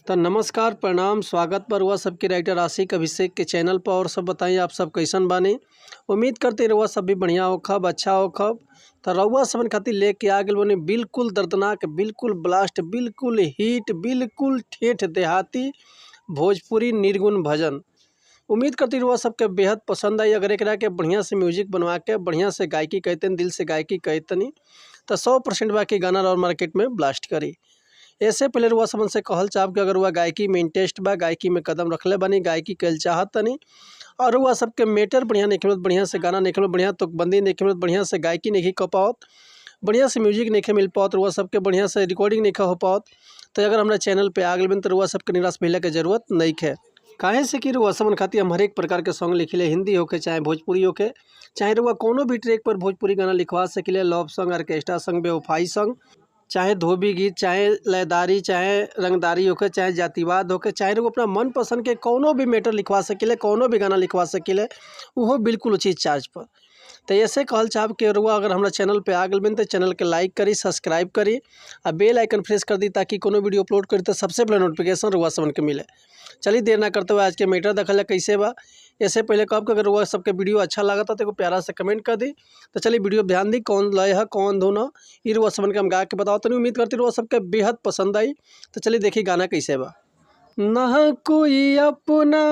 तो नमस्कार प्रणाम स्वागत पर हुआ सबके राइटर आशिक अभिषेक के चैनल पर। और सब बताइए आप सब कैसन बानी। उम्मीद करते रहुआ सब भी बढ़िया होखब अच्छा होखब। तो रउआ सबन खातिर लेके आ गए बने बिल्कुल दर्दनाक, बिल्कुल ब्लास्ट, बिल्कुल हिट, बिल्कुल ठेठ देहाती भोजपुरी निर्गुण भजन। उम्मीद करती रहुआ सबके बेहद पसंद आई। अगर एकरा के बढ़िया से म्यूजिक बनवा के बढ़िया से गायकी कहते दिल से गायकी कहतनी तो 100% बाकी गाना और मार्केट में ब्लास्ट करी। ऐसे पहले रुआ समन से कहल चाहब कि अगर वह गायकी में इंटरेस्ट बा, गायकी में कदम रखले बनी, गायकी कल चाहत तनी और वह सबके मेटर बढ़िया नहीं खेलत, बढ़िया से गाना नहीं खेलत, बढ़िया तुकबंदी नहीं खेलत, बढ़िया से गायकी नहीं कर पाओत, बढ़िया से म्यूजिक नहीं मिल पाओत, रुआ सबके बढ़िया से रिकॉर्डिंग नहीं हो पाओत, तो अगर हमारे चैनल पे आ गए बन तो रुआ सबके निराश मिले के जरूरत नहीं है। काहे से कि रुआ समन खातिर हम हर एक प्रकार के सॉन्ग लिखिले, हिंदी होके चाहे भोजपुरी होके, चाहे रुआ कोनो भी ट्रैक पर भोजपुरी गाना लिखवा सकिले, लव सॉन्ग, ऑर्केस्ट्रा सॉन्ग, बेवफाई सॉन्ग, चाहे धोबी गीत, चाहे लयदारी, चाहे रंगदारी होके, चाहे जातिवाद होके, चाहे वो अपना मन पसंद के कोनो भी मैटर लिखवा सकिले, कोनो भी गाना लिखवा सकिले, वो बिल्कुल उचित चार्ज पर। तो ऐसे कहल चाहब कि रुआ अगर हमारा चैनल पे आ गए बन तो चैनल के लाइक करी, सब्सक्राइब करी और बेल आइकन प्रेस कर दी ताकि कोनो वीडियो अपलोड करी तो सबसे पहले नोटिफिकेशन रुआ समन के मिले। चलिए देर ना करते हुए आज के मैटर देखल कैसे बा। ऐसे पहले कब कि अगर रुआ सबके वीडियो अच्छा लगा था तो प्यारा से कमेंट कर दी। तो चलिए वीडियो ध्यान दी, कौन लय है कौन धुन है ये रुआ समन के हम गा के बताओ। तो उम्मीद करती रुआ सबके बेहद पसंद आई। तो चलिए देखिए गाना कैसे बा। ना कोई अपना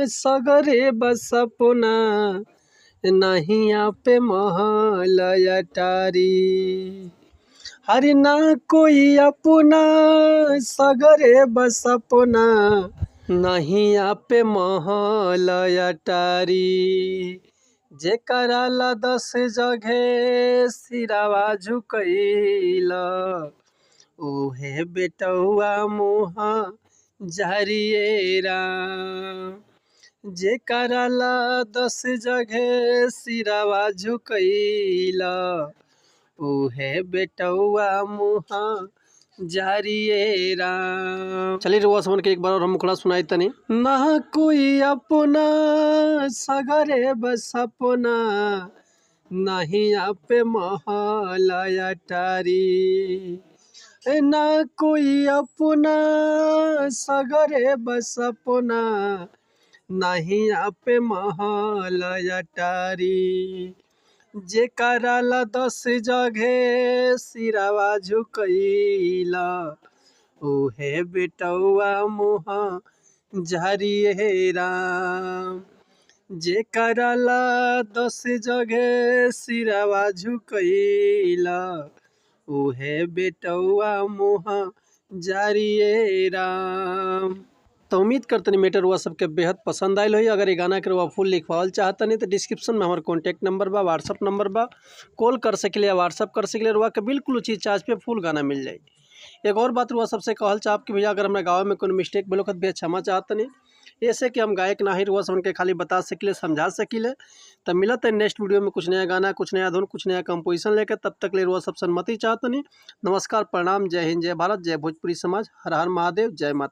सगरे बस अपना, नहीं पे महल अटारी, हरि ना कोई अपना सगरे बस अपना, नहीं पे महल अटारी, जेकरा ला 10 जगह सिरावा झुकैला, ओहे बेटौआ मुहा जारिए राम, जेकरा ला 10 जगह सिरावा झुकैला, ओहे बेटौआ मुहा जारिए राम। चलिए रुआ समन के एक बार और हम मुखड़ा सुनाई तनी। ना कोई अपना सगरे बस अपना, नहीं पे महल अटारी, ना कोई अपना सगरे बस अपना, नहीं पे महल अटारी, जेकरा ला 10 जगह सिरावा झुकैला, ओहे बेटौआ मुहा जारिए राम, जेकरा ला 10 जगह सिरावा झुकैला, ओहे बेटौआ मुहा जारिए राम। तो उम्मीद करतनी मैटर हुआ सबके बेहद पसंद आयल होई। अगर ये गाना के रुआ फुल लिखवाल चाहतनी तो डिस्क्रिप्शन में हमारा कॉन्टैक्ट नंबर बा, व्हाट्सअप नंबर बा, कॉल कर सकिले या व्हाट्सअप कर सकिले, रुआ के बिल्कुल उचित चार्ज पे फुल गाना मिल जाए। एक और बात रुआ सबसे कहल चाहब कि भैया अगर हमारे गाँव में कोई मिस्टेक बोलो भी क्षमा चाहतनी, ऐसे कि हम गायक ना ही रुआ समन के खाली बता सकिले समझा सकिले। तो मिलत है नेक्स्ट वीडियो में कुछ नया गाना, कुछ नया धुन, कुछ नया कंपोजिशन लेकर। तब तक ले रुआ सब सन्मति चाहतनी। नमस्कार प्रणाम, जय हिंद, जय भारत, जय भोजपुरी समाज, हर हर महादेव, जय माता।